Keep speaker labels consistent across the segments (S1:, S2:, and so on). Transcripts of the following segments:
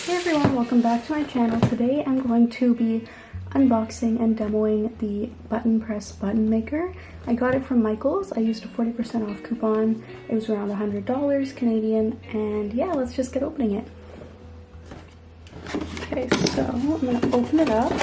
S1: Hey everyone, welcome back to my channel. Today I'm going to be unboxing and demoing the button press button maker. I got it from Michael's. I used a 40% off coupon. It was around $100 Canadian, and yeah, let's just get opening it. Okay, so I'm gonna open it up.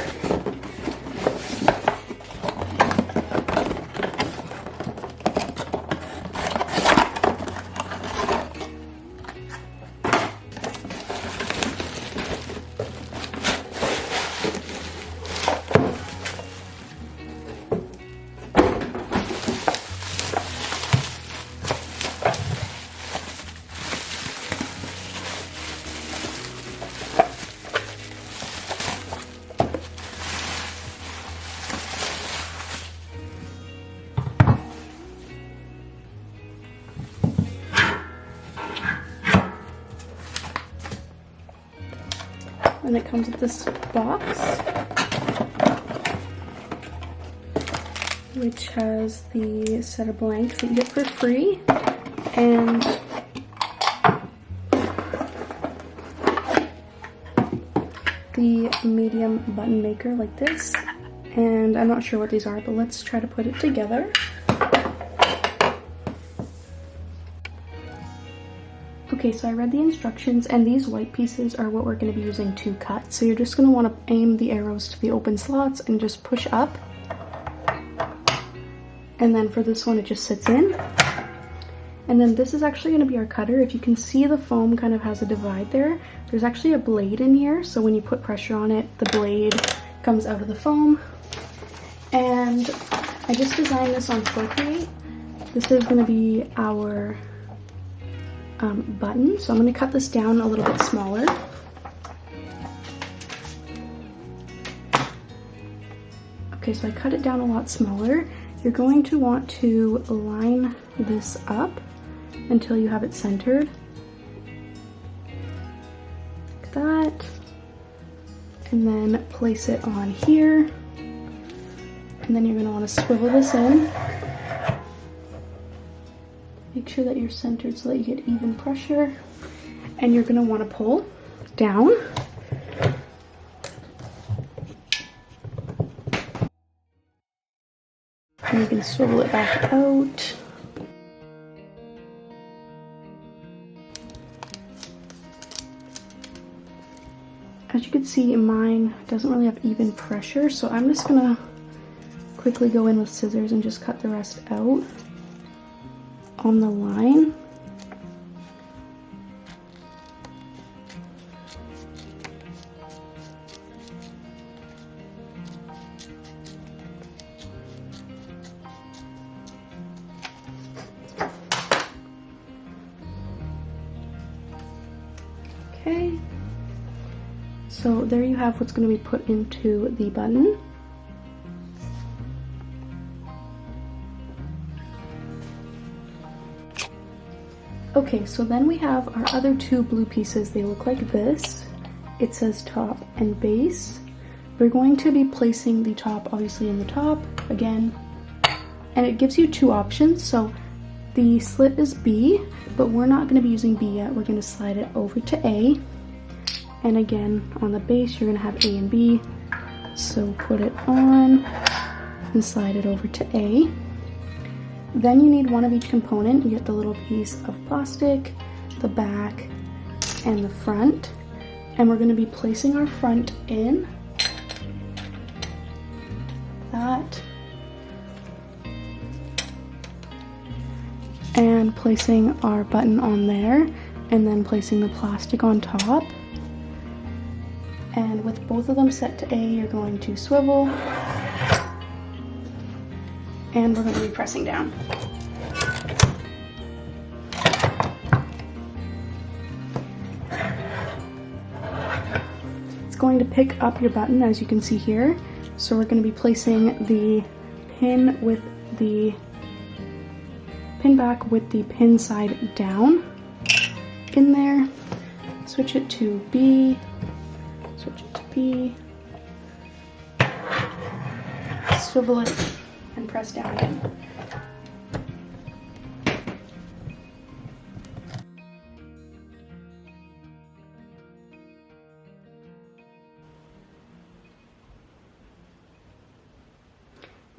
S1: And it comes with this box, which has the set of blanks that you get for free, and the medium button maker like this. And I'm not sure what these are, but let's try to put it together. Okay, so I read the instructions, and these white pieces are what we're going to be using to cut. So you're just going to want to aim the arrows to the open slots and just push up. And then for this one, it just sits in. And then this is actually going to be our cutter. If you can see, the foam kind of has a divide there. There's actually a blade in here, so when you put pressure on it, the blade comes out of the foam. And I just designed this on Procreate. This is going to be our button, so I'm going to cut this down a little bit smaller. Okay, so I cut it down a lot smaller. You're going to want to line this up until you have it centered, like that, and then place it on here, and then you're going to want to swivel this in. Make sure that you're centered so that you get even pressure, and you're going to want to pull down. And you can swivel it back out. As you can see, mine doesn't really have even pressure, so I'm just going to quickly go in with scissors and just cut the rest out on the line. Okay, so there you have what's going to be put into the button. Okay, so then we have our other two blue pieces. They look like this. It says top and base. We're going to be placing the top obviously in the top again, and it gives you two options. So the slit is B, but we're not going to be using B yet. We're going to slide it over to A, and again on the base you're going to have A and B. So put it on and slide it over to A. Then you need one of each component. You get the little piece of plastic, the back, and the front. And we're going to be placing our front in, that, and placing our button on there, and then placing the plastic on top. And with both of them set to A, you're going to swivel, and we're going to be pressing down. It's going to pick up your button, as you can see here. So we're going to be placing the pin with the pin back with the pin side down in there. Switch it to B, switch it to B, swivel it, and press down again.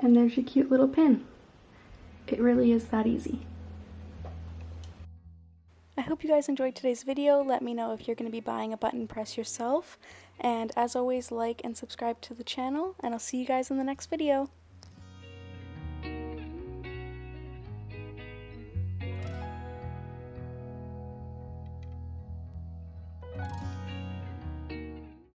S1: and there's your cute little pin. It really is that easy. I hope you guys enjoyed today's video. Let me know if you're going to be buying a button press yourself. And as always, like and subscribe to the channel, and I'll see you guys in the next video.